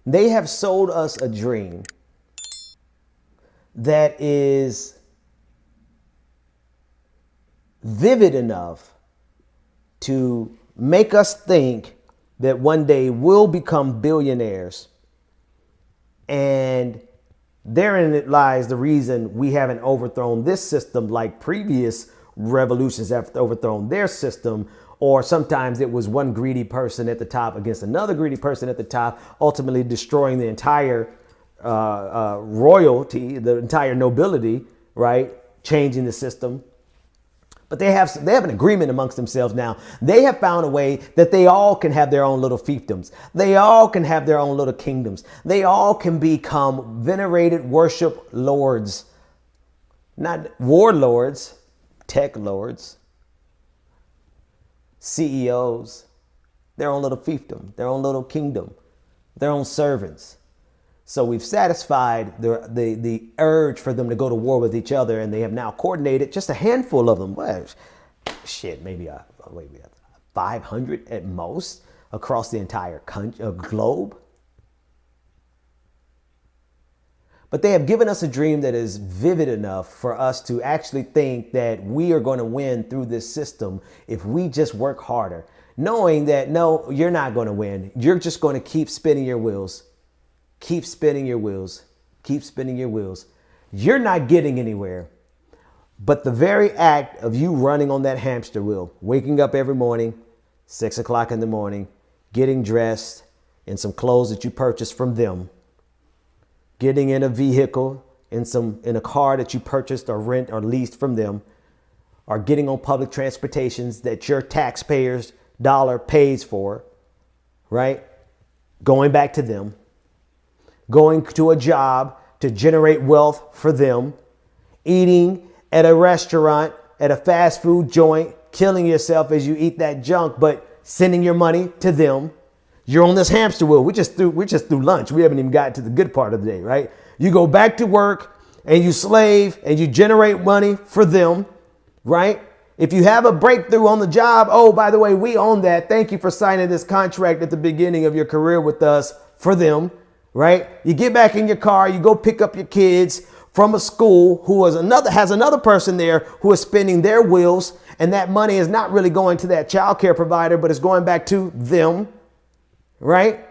They have sold us a dream that is vivid enough to make us think that one day we'll become billionaires. And therein it lies the reason we haven't overthrown this system like previous revolutions have overthrown their system. Or sometimes it was one greedy person at the top against another greedy person at the top, ultimately destroying the entire royalty, the entire nobility, right? Changing the system. But they have an agreement amongst themselves now. They have found a way that they all can have their own little fiefdoms. They all can have their own little kingdoms. They all can become venerated worship lords, not warlords, tech lords, CEOs, their own little fiefdom, their own little kingdom, their own servants. So we've satisfied the urge for them to go to war with each other, and they have now coordinated just a handful of them. Well, shit, maybe 500 at most across the entire globe. But they have given us a dream that is vivid enough for us to actually think that we are going to win through this system if we just work harder, knowing that, no, you're not going to win. You're just going to keep spinning your wheels. Keep spinning your wheels. Keep spinning your wheels. You're not getting anywhere. But the very act of you running on that hamster wheel, waking up every morning, 6 o'clock in the morning, getting dressed in some clothes that you purchased from them, getting in a vehicle, in a car that you purchased or rent or leased from them, or getting on public transportations that your taxpayers' dollar pays for, right? Going back to them. Going to a job to generate wealth for them, eating at a restaurant, at a fast food joint, killing yourself as you eat that junk, but sending your money to them. You're on this hamster wheel. We're just through lunch. We haven't even gotten to the good part of the day, right? You go back to work and you slave and you generate money for them, right? If you have a breakthrough on the job, oh, by the way, we own that. Thank you for signing this contract at the beginning of your career with us for them. Right? You get back in your car, you go pick up your kids from a school who has another person there who is spinning their wheels, and that money is not really going to that child care provider, but it's going back to them. Right?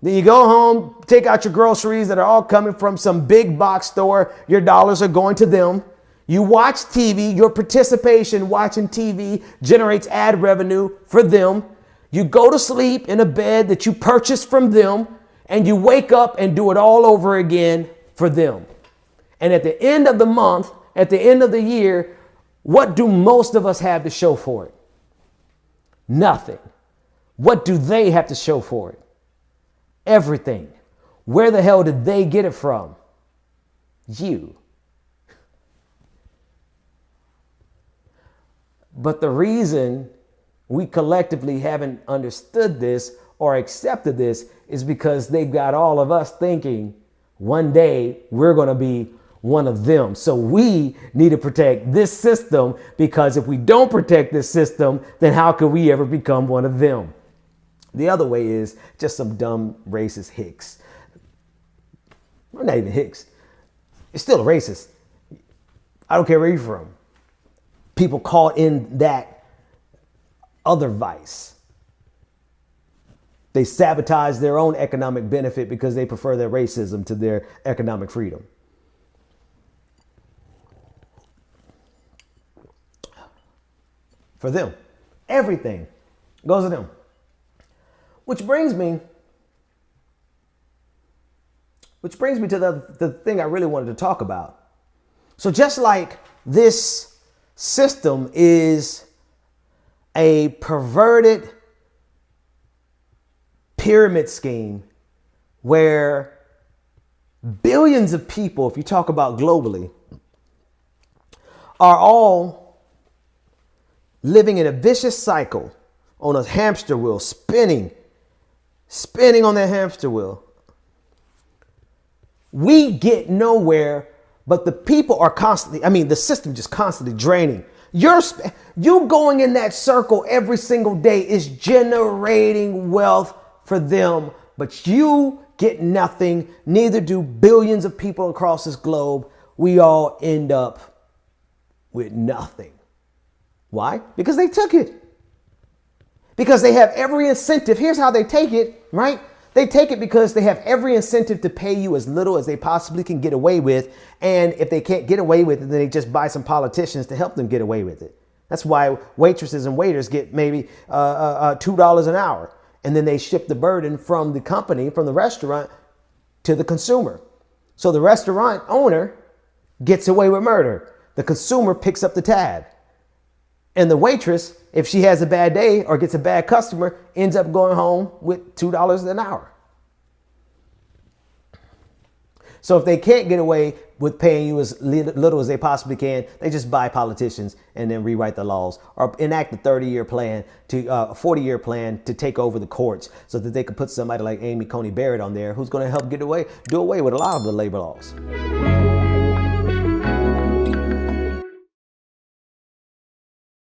Then you go home, take out your groceries that are all coming from some big box store. Your dollars are going to them. You watch TV, your participation watching TV generates ad revenue for them. You go to sleep in a bed that you purchased from them. And you wake up and do it all over again for them. And at the end of the month, at the end of the year, what do most of us have to show for it? Nothing. What do they have to show for it? Everything. Where the hell did they get it from? You. But the reason we collectively haven't understood this or accepted this is because they've got all of us thinking one day we're going to be one of them. So we need to protect this system, because if we don't protect this system, then how could we ever become one of them? The other way is just some dumb racist hicks. We're not even hicks. It's still a racist. I don't care where you're from. People caught in that other vice. They sabotage their own economic benefit because they prefer their racism to their economic freedom. For them, everything goes to them. Which brings me to the thing I really wanted to talk about. So just like this system is a perverted pyramid scheme where billions of people, if you talk about globally, are all living in a vicious cycle on a hamster wheel, spinning on that hamster wheel. We get nowhere, but the people are the system just constantly draining. You going in that circle every single day is generating wealth for them, but you get nothing. Neither do billions of people across this globe. We all end up with nothing. Why? Because they took it. Because they have every incentive. Here's how they take it, right? They take it because they have every incentive to pay you as little as they possibly can get away with. And if they can't get away with it, then they just buy some politicians to help them get away with it. That's why waitresses and waiters get maybe $2 an hour. And then they ship the burden from the company, from the restaurant, to the consumer. So the restaurant owner gets away with murder. The consumer picks up the tab. And the waitress, if she has a bad day or gets a bad customer, ends up going home with $2 an hour. So if they can't get away with paying you as little as they possibly can, they just buy politicians and then rewrite the laws or enact a 30-year plan to a 40-year plan to take over the courts so that they could put somebody like Amy Coney Barrett on there who's going to help do away with a lot of the labor laws.